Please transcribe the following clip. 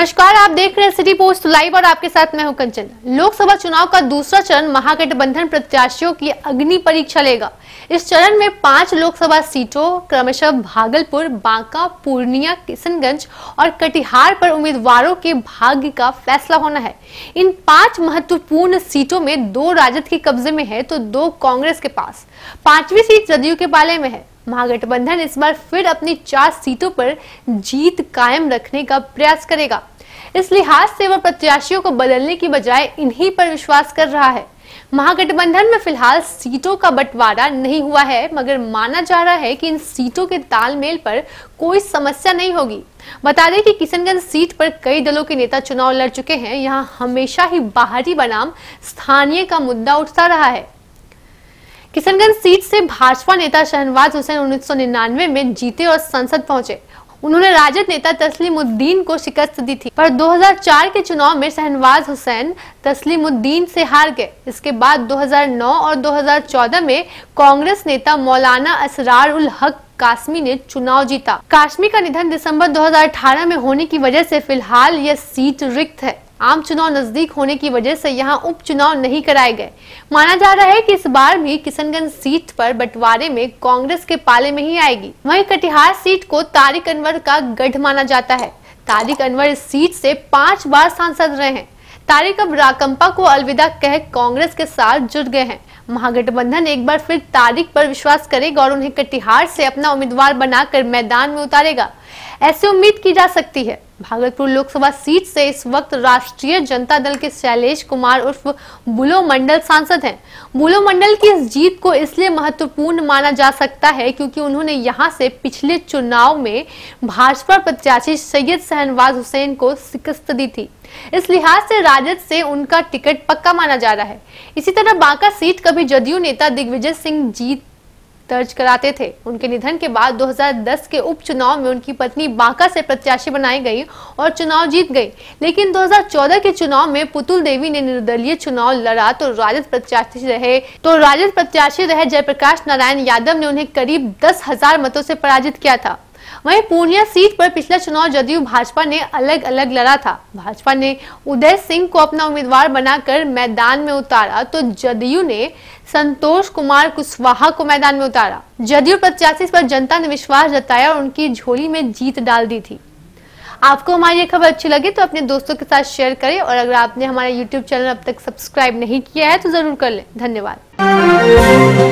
नमस्कार, आप देख रहे हैं सिटी पोस्ट लाइव और आपके साथ मैं हूं कंचन। लोकसभा चुनाव का दूसरा चरण महागठबंधन प्रत्याशियों की अग्नि परीक्षा लेगा। इस चरण में 5 लोकसभा सीटों क्रमशः भागलपुर, बांका, पूर्णिया, किशनगंज और कटिहार पर उम्मीदवारों के भाग्य का फैसला होना है। इन 5 महत्वपूर्ण सीटों में 2 राजद के कब्जे में है तो 2 कांग्रेस के पास। 5वीं सीट जदयू के पाले में है। महागठबंधन इस बार फिर अपनी 4 सीटों पर जीत कायम रखने का प्रयास करेगा। इस लिहाज से वह प्रत्याशियों को बदलने की बजाय इन्हीं पर विश्वास कर रहा है। महागठबंधन में फिलहाल सीटों का बंटवारा नहीं हुआ है, मगर माना जा रहा है कि इन सीटों के तालमेल पर कोई समस्या नहीं होगी। बता दें कि किशनगंज सीट पर कई दलों के नेता चुनाव लड़ चुके हैं। यहां हमेशा ही बाहरी बनाम स्थानीय का मुद्दा उठता रहा है। किशनगंज सीट से भाजपा नेता शहनवाज हुसैन 1999 में जीते और संसद पहुंचे। उन्होंने राजद नेता तस्लीमुद्दीन को शिकस्त दी थी, पर 2004 के चुनाव में शहनवाज हुसैन तस्लीमुद्दीन से हार गए। इसके बाद 2009 और 2014 में कांग्रेस नेता मौलाना असरार उल हक कासमी ने चुनाव जीता। कासमी का निधन दिसंबर 2018 में होने की वजह से फिलहाल यह सीट रिक्त है। आम चुनाव नजदीक होने की वजह से यहां उपचुनाव नहीं कराए गए। माना जा रहा है कि इस बार भी किशनगंज सीट पर बंटवारे में कांग्रेस के पाले में ही आएगी। वहीं कटिहार सीट को तारिक अनवर का गढ़ माना जाता है। तारिक अनवर इस सीट से 5 बार सांसद रहे हैं। तारिक अब राकंपा को अलविदा कह कांग्रेस के साथ जुट गए हैं। महागठबंधन एक बार फिर तारिक पर विश्वास करेगा और उन्हें कटिहार से अपना उम्मीदवार बनाकर मैदान में उतारेगा, ऐसी उम्मीद की जा सकती है। भागलपुर लोकसभा सीट से इस वक्त राष्ट्रीय जनता दल के शैलेश कुमार उर्फ बुलो मंडल सांसद हैं। बुलो मंडल की इस जीत को इसलिए महत्वपूर्ण माना जा सकता है क्योंकि उन्होंने यहां से पिछले चुनाव में भाजपा प्रत्याशी सैयद शहनवाज हुसैन को शिकस्त दी थी। इस लिहाज से राजद से उनका टिकट पक्का माना जा रहा है। इसी तरह बांका सीट कभी जदयू नेता दिग्विजय सिंह जीत दर्ज कराते थे। उनके निधन के बाद 2010 के उपचुनाव में उनकी पत्नी बांका से प्रत्याशी बनाई गई और चुनाव जीत गई। लेकिन 2014 के चुनाव में पुतुल देवी ने निर्दलीय चुनाव लड़ा तो राजद प्रत्याशी रहे जयप्रकाश नारायण यादव ने उन्हें करीब 10,000 मतों से पराजित किया था। वहीं पूर्णिया सीट पर पिछला चुनाव जदयू भाजपा ने अलग अलग लड़ा था। भाजपा ने उदय सिंह को अपना उम्मीदवार बनाकर मैदान में उतारा तो जदयू ने संतोष कुमार कुशवाहा को मैदान में उतारा। जदयू प्रत्याशी पर जनता ने विश्वास जताया और उनकी झोली में जीत डाल दी थी। आपको हमारी ये खबर अच्छी लगी तो अपने दोस्तों के साथ शेयर करें और अगर आपने हमारा YouTube चैनल अब तक सब्सक्राइब नहीं किया है तो जरूर कर लें। धन्यवाद।